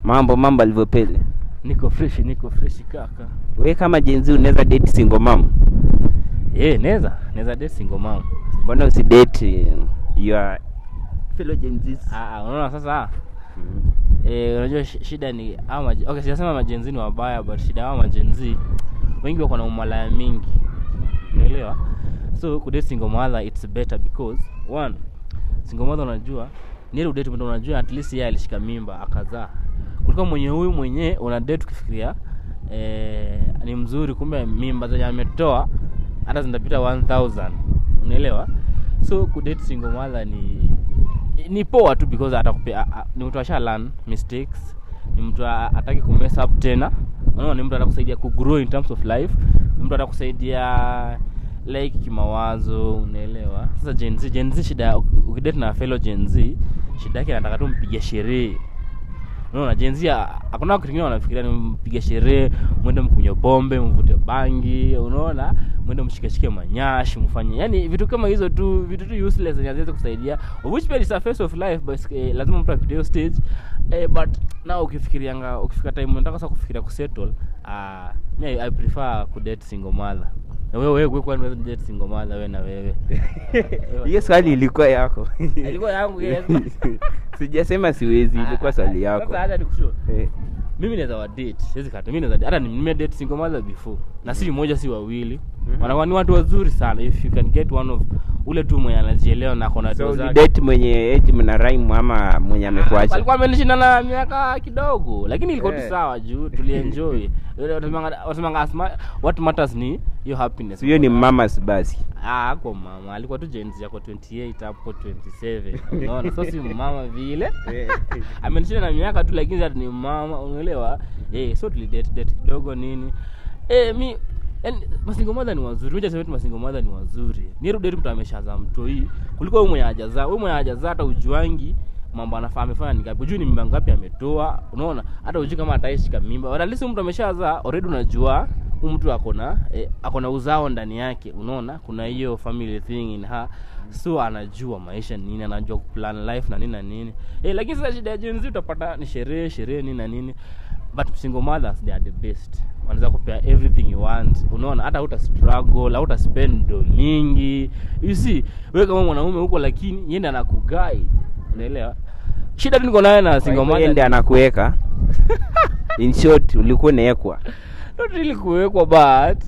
Mambo alivyopele. Niko fresh kaka. Wewe kama jenzi unaweza date single mom? Naweza date single mom. Mbona usidate your fellow jenzis? Unaona sasa? Unajua shida ni okay, sijasema majenzi ni wabaya, but shida ya majenzi wengi wako na umalaya mingi. Unaelewa? So kudate single mother it's better because one, single mother unajua ni ile date mtu unajua at least yeye alishika mimba akazaa. Kuliko huyu mwenye una date ukifikiria ni mzuri kumbe mimba zenye ametoa hata zinapita 1000. Unaelewa? So kudate single mother ni poa tu because atakupea ni mtu asha learn mistakes, ni mtu ataki kumess up tena. Unaona, ni mtu atakusaidia ku grow in terms of life, ni mtu atakusaidia like kimawazo. Unaelewa? Sasa Gen Z shida ukidate na fellow Gen Z shida yake anataka tu mpige sherehe. Unaona, Gen Z hakuna kitu kingine wanafikiria ni mpige sherehe, mwende mkunywe pombe, mvute bangi, unaona, mwende mshikeshike manyashi, mfanye yani vitu kama hizo tu, vitu tu useless zinaweza kusaidia, which pia is a phase of life, but lazima mtu apite stage. But now ukifika time unataka sasa kufikiria kusettle, I prefer kudate single mother. Na wewe kwa nini date single mother wewe na wewe? Hiyo swali ilikuwa yako. Ilikuwa yangu yes. Sijasema siwezi, ilikuwa swali yako. Sasa hata nikushow. Mimi naweza wa date. Siwezi kata. Mimi naweza hata nime date single mother before. Na si mmoja si wawili. Wanakuwa ni watu wazuri sana. If you can get one of ule tu mwenye anajielewa na kona doza. So date mwenye age mna rhyme ama mwenye amekuacha? Alikuwa amenishinda na miaka kidogo, lakini ilikuwa tu sawa juu tulienjoy. What matters ni your happiness. Hiyo ni mamas basi. Kwa mama alikuwa tu Gen Z yako 28 hapo 27. Unaona, sasa si mama vile. Amenishinda na miaka tu lakini hata ni mama, unaelewa? So tulidate kidogo nini. Masingo mother ni wazuri. Unajua sasa masingo mother ni wazuri. Nirudi mtu ameshaza mtoi kuliko wewe mwenye hajazaa. Wewe mwenye hajazaa hata ujuangi mambo amefanya ni ngapi. Unajua ni mimba ngapi ametoa. Unaona? Hata unajua kama ataishi kama mimba. Wala lisi mtu ameshazaa already unajua mtu akona uzao ndani yake. Unaona? Kuna hiyo family thing in her. So anajua maisha nini, anajua kuplan life na nini na nini. Lakini sasa shida ya Gen Z utapata ni sherehe nini na nini. But single mothers they are the best. Wanaweza kupea everything you want. Unaona, hata uta struggle, uta spend do mingi. You see, wewe kama mwanaume huko lakini yeye ndiye anakuguide. Unaelewa? Shida tu niko nayo na single mother. Yeye ndiye anakuweka. In short, ulikuwa unaekwa. Not really kuwekwa but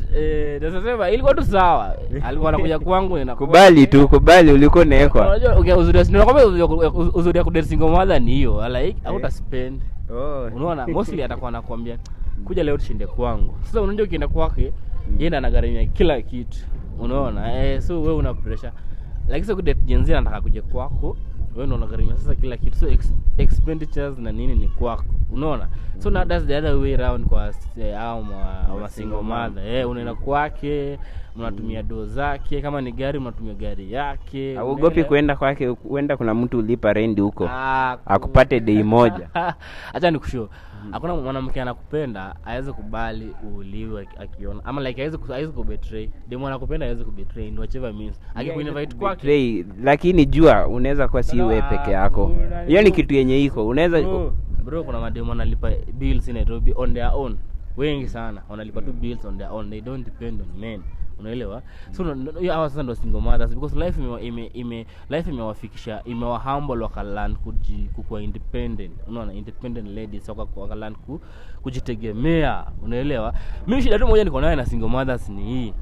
nasema ilikuwa tu sawa. Alikuwa anakuja kwangu na kubali ulikuwa unaekwa. Unajua uzuri ya kudate single mother ni hiyo. Like uta spend. Unaona, mostly atakuwa anakuambia kuja leo tushinde kwangu. Sasa unajua ukienda kwake yeye anagharamia kila kitu. Unaona? So wewe una pressure. Lakini sasa kudate Gen Z anataka kuja kwako, wewe ndio unagharamia sasa kila kitu. So expenditures na nini ni kwako. Unaona? So now that's the other way around kwa au single mother. Unaenda kwake, mnatumia doo zake, kama ni gari mnatumia gari yake. Hauogopi kwenda kwake, huenda kuna mtu ulipa rent huko. Akupate day moja. Acha nikushow. Hakuna mwanamke anakupenda aweze kubali uliwe akiona. Ama like hawezi kubetray. Demo anakupenda hawezi kubetray in whatever means. Akikuinvite kwake. Lakini jua unaweza kuwa si wewe peke yako. Hiyo ni kitu yenye iko. Unaweza bro kuna mademo wanalipa bills in Nairobi on their own. Wengi sana wanalipa tu bills on their own. They don't depend on men. Unaelewa? So hawa sasa ndo single mothers because life imewafikisha, imewahumble wakalan kuwa independent. Unaona, independent ladies wakalan kujitegemea. Unaelewa? Mimi shida tu moja niko nayo na single mothers ni hii.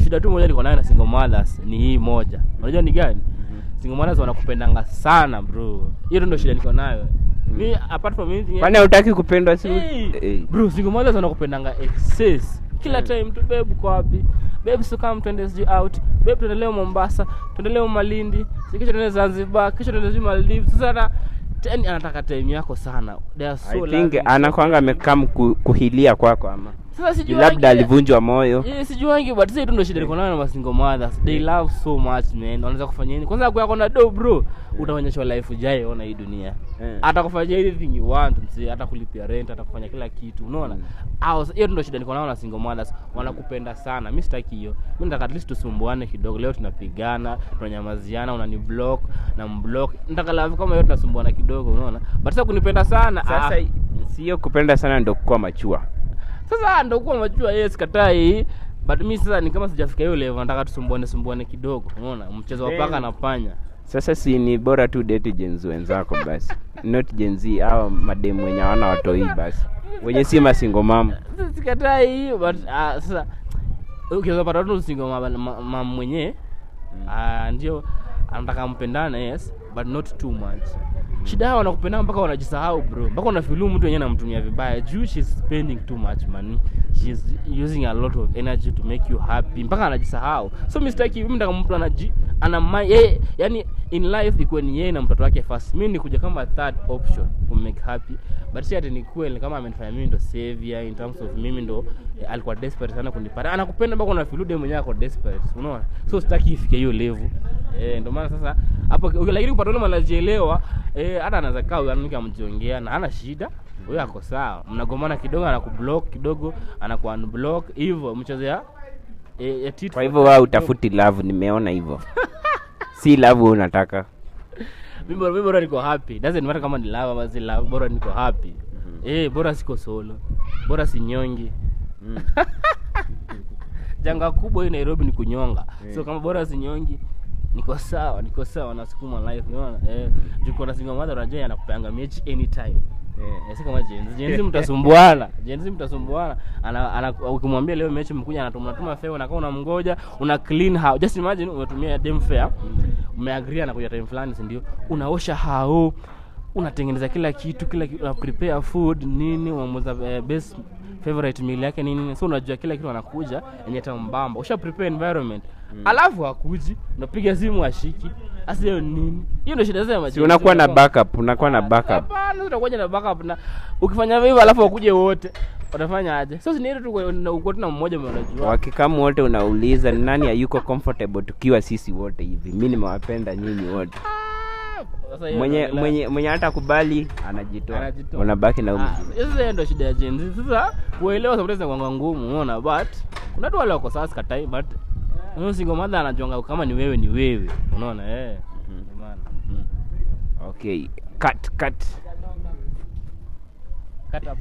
Shida tu moja niko nayo na single mothers ni hii moja. Unajua ni gani? Single mothers wanakupendanga sana bro. Hiyo ndio shida niko nayo. Mimi apart from anything, kwani hutaki kupendwa si? Bro, single mothers wanakupendanga excess. Kila time tu babe uko wapi? Babe so come twende out. Babe twende leo Mombasa, twende leo Malindi, kesho twende Zanzibar, kesho twende Maldives. Sasa anataka time yako sana. They are so I think anakwanga amekam kuhilia kwako ama. Sasa sijui labda alivunjwa moyo. Sijuangi but sasa ndio shida niko nayo na single mothers. They love so much man. Wanaweza kufanya nini? Kwanza kwa na do bro, utaonyeshwa life ijayo ona hii dunia. Atakufanyia anything you want, hata kulipia rent, atakufanya kila kitu. Unaona? Hiyo ndio shida niko nayo na single mothers. Wanakupenda sana. Mimi sitaki hiyo. Mimi nataka at least tusumbuane kidogo. Leo tunapigana, tunanyamaziana, unaniblock na mblock. Nataka love kama hiyo tunasumbuana kidogo, unaona? But sasa kunipenda sana. Sasa Sio kupenda sana ndo kuwa machua. Sasa ndo kuwa machua, yes katai. But mimi sasa ni kama sijafika hiyo level, nataka tusumbuane kidogo. Unaona? Mchezo wa paka na panya. Sasa si ni bora tu date Gen Z wenzako basi. Not Gen Z au mademu wenye hawana watoi basi. Wenye si masingo mama. Sikatai but sasa ukiweza pata tu single mama mwenyewe ndio anataka mpendane, yes, but not too much. Shida hao wanakupenda mpaka wanajisahau bro. Mpaka unafilu mtu yenyewe anamtumia vibaya. She's spending too much money. She's using a lot of energy to make you happy. Mpaka anajisahau. So mistake mimi nataka mtu yani in life iko ni yeye na mtoto wake first. Mimi nikuja kama third option to make happy. But si ati ni kweli kama amenifanya mimi ndo savior in terms of mimi ndo alikuwa desperate sana kunipata. Anakupenda mpaka unafilu dem mwenyewe ako desperate. Unaona? So sitaki ifike hiyo level. Ndio maana sasa hapo lakini kupata ule manajielewa hata anaweza kaa huyo ananika mjiongea na hana shida. Huyo ako sawa. Mnagomana kidogo anakublock kidogo anaku unblock hivyo mchezo ya tit. Kwa hivyo wewe utafuti love, nimeona hivyo. Si love unataka. Mimi bora niko happy. Doesn't matter kama ni love ama si love, bora niko happy. Bora siko solo. Bora si nyongi. Janga kubwa hii Nairobi ni kunyonga. So kama bora si nyongi niko sawa nasukuma life, unaona? Juko na single mother unajua anakupanga mechi anytime. Si kama Gen Z mtasumbuana. Ukimwambia leo mechi mkuja anatuma fare na kama unamngoja, una clean house. Just imagine umetumia dem fare, umeagree anakuja time fulani, si ndio? Unaosha hao, unatengeneza kila kitu, una prepare food nini, unamuza best favorite meal yake nini. So unajua kila kitu anakuja yenye tambamba. Usha prepare environment. Alafu hakuji, unapiga simu ashiki. Asiyo nini? Hiyo ndio shida zao. Si unakuwa na backup, Hapana, utakuja na backup na ukifanya hivyo alafu wakuje wote. Utafanya aje? So ni tu uko tu na mmoja unajua. Wakikamu wote unauliza ni nani hayuko comfortable tukiwa sisi wote hivi. Mimi nimewapenda nyinyi wote. Mwenye hata kubali anajitoa. Unabaki na umu. Hizo ndio shida ya Gen Z. Sasa kuelewa sometimes ni kwanga ngumu, unaona, but kuna watu wale wako sasa katai, but single mother anajonga kama ni wewe, unaona maana. Okay, cut. Cut up.